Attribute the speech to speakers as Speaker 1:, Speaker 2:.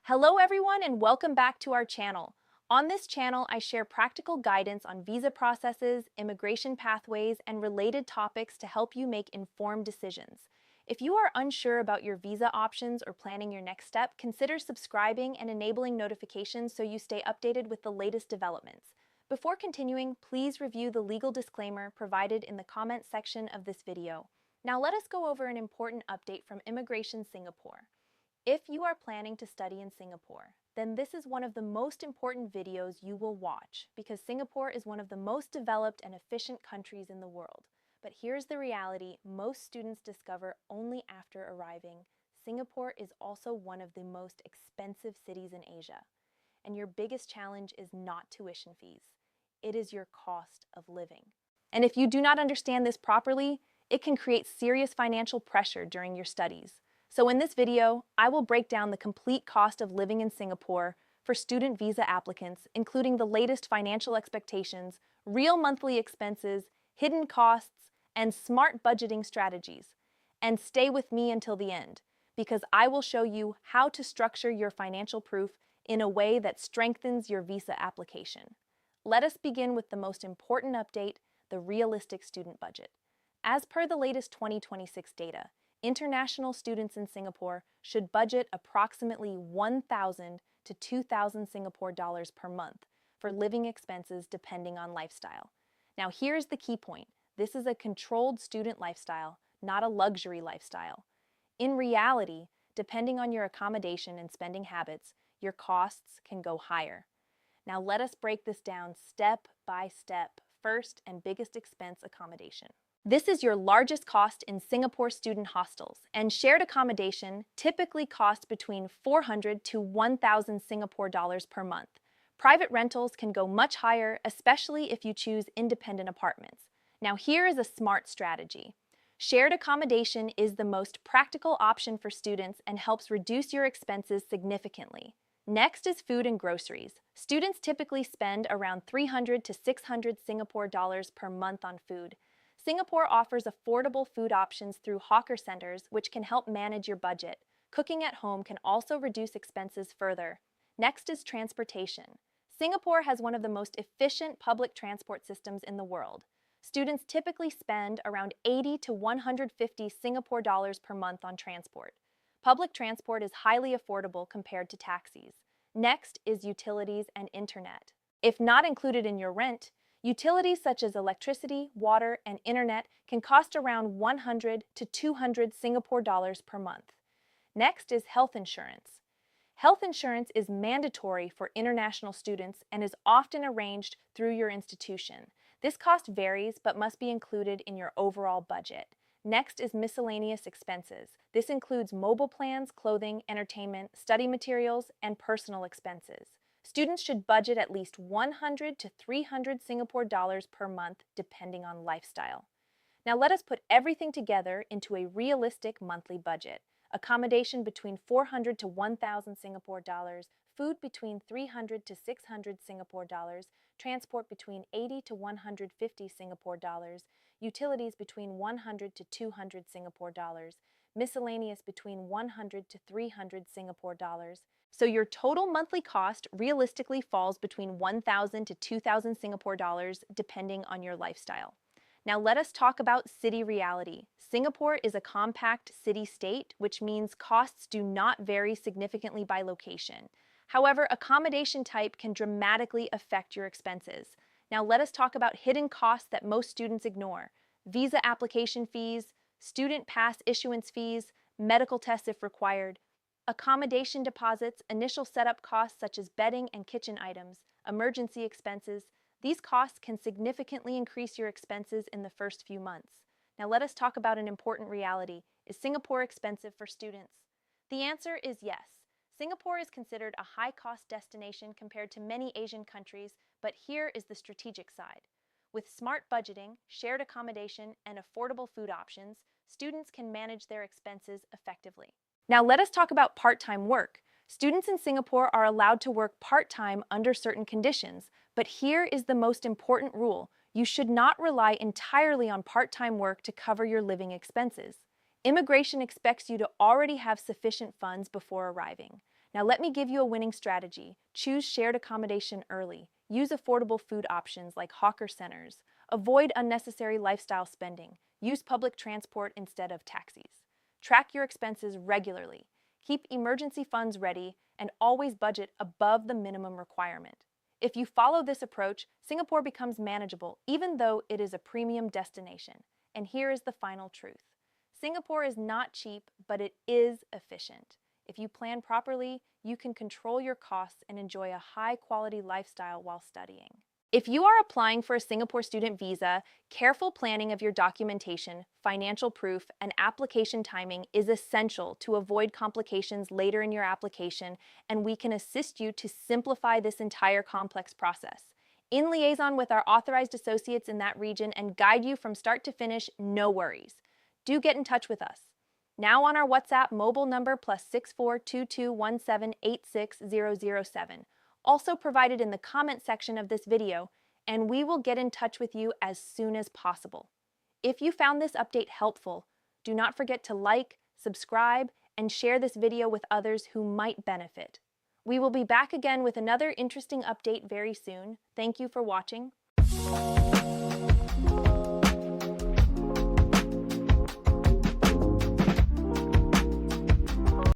Speaker 1: Hello everyone and welcome back to our channel. On this channel, I share practical guidance on visa processes, immigration pathways, and related topics to help you make informed decisions. If you are unsure about your visa options or planning your next step, consider subscribing and enabling notifications so you stay updated with the latest developments. Before continuing, please review the legal disclaimer provided in the comment section of this video. Now let us go over an important update from Immigration Singapore. If you are planning to study in Singapore, then this is one of the most important videos you will watch because Singapore is one of the most developed and efficient countries in the world. But here's the reality most students discover only after arriving. Singapore is also one of the most expensive cities in Asia. And your biggest challenge is not tuition fees. It is your cost of living. And if you do not understand this properly, it can create serious financial pressure during your studies. So in this video, I will break down the complete cost of living in Singapore for student visa applicants, including the latest financial expectations, real monthly expenses, hidden costs, and smart budgeting strategies. And stay with me until the end, because I will show you how to structure your financial proof in a way that strengthens your visa application. Let us begin with the most important update, the realistic student budget. As per the latest 2026 data, international students in Singapore should budget approximately 1,000 to 2,000 Singapore dollars per month for living expenses depending on lifestyle. Now here's the key point. This is a controlled student lifestyle, not a luxury lifestyle. In reality, depending on your accommodation and spending habits, your costs can go higher. Now let us break this down step by step. First and biggest expense, accommodation. This is your largest cost in Singapore student hostels, and shared accommodation typically costs between 400 to 1,000 Singapore dollars per month. Private rentals can go much higher, especially if you choose independent apartments. Now here is a smart strategy. Shared accommodation is the most practical option for students and helps reduce your expenses significantly. Next is food and groceries. Students typically spend around 300 to 600 Singapore dollars per month on food. Singapore offers affordable food options through hawker centers, which can help manage your budget. Cooking at home can also reduce expenses further. Next is transportation. Singapore has one of the most efficient public transport systems in the world. Students typically spend around 80 to 150 Singapore dollars per month on transport. Public transport is highly affordable compared to taxis. Next is utilities and internet. If not included in your rent, utilities such as electricity, water, and internet can cost around 100 to 200 Singapore dollars per month. Next is health insurance. Health insurance is mandatory for international students and is often arranged through your institution. This cost varies but must be included in your overall budget. Next is miscellaneous expenses. This includes mobile plans, clothing, entertainment, study materials, and personal expenses. Students should budget at least 100 to 300 Singapore dollars per month depending on lifestyle. Now let us put everything together into a realistic monthly budget. Accommodation between 400 to 1,000 Singapore dollars, food between 300 to 600 Singapore dollars, transport between 80 to 150 Singapore dollars, utilities between 100 to 200 Singapore dollars, miscellaneous between 100 to 300 Singapore dollars. So your total monthly cost realistically falls between 1,000 to 2,000 Singapore dollars depending on your lifestyle. Now let us talk about city reality. Singapore is a compact city-state, which means costs do not vary significantly by location. However, accommodation type can dramatically affect your expenses. Now let us talk about hidden costs that most students ignore. Visa application fees, student pass issuance fees, medical tests if required, accommodation deposits, initial setup costs such as bedding and kitchen items, emergency expenses. These costs can significantly increase your expenses in the first few months. Now let us talk about an important reality. Is Singapore expensive for students? The answer is yes. Singapore is considered a high-cost destination compared to many Asian countries, but here is the strategic side. With smart budgeting, shared accommodation, and affordable food options, students can manage their expenses effectively. Now let us talk about part-time work. Students in Singapore are allowed to work part-time under certain conditions, but here is the most important rule. You should not rely entirely on part-time work to cover your living expenses. Immigration expects you to already have sufficient funds before arriving. Now let me give you a winning strategy. Choose shared accommodation early. Use affordable food options like hawker centers. Avoid unnecessary lifestyle spending. Use public transport instead of taxis. Track your expenses regularly. Keep emergency funds ready and always budget above the minimum requirement. If you follow this approach, Singapore becomes manageable even though it is a premium destination. And here is the final truth. Singapore is not cheap, but it is efficient. If you plan properly, you can control your costs and enjoy a high-quality lifestyle while studying. If you are applying for a Singapore student visa, careful planning of your documentation, financial proof, and application timing is essential to avoid complications later in your application, and we can assist you to simplify this entire complex process. In liaison with our authorized associates in that region and guide you from start to finish, no worries. Do get in touch with us. Now on our WhatsApp mobile number +642217860007. Also provided in the comment section of this video, and we will get in touch with you as soon as possible. If you found this update helpful, do not forget to like, subscribe, and share this video with others who might benefit. We will be back again with another interesting update very soon. Thank you for watching.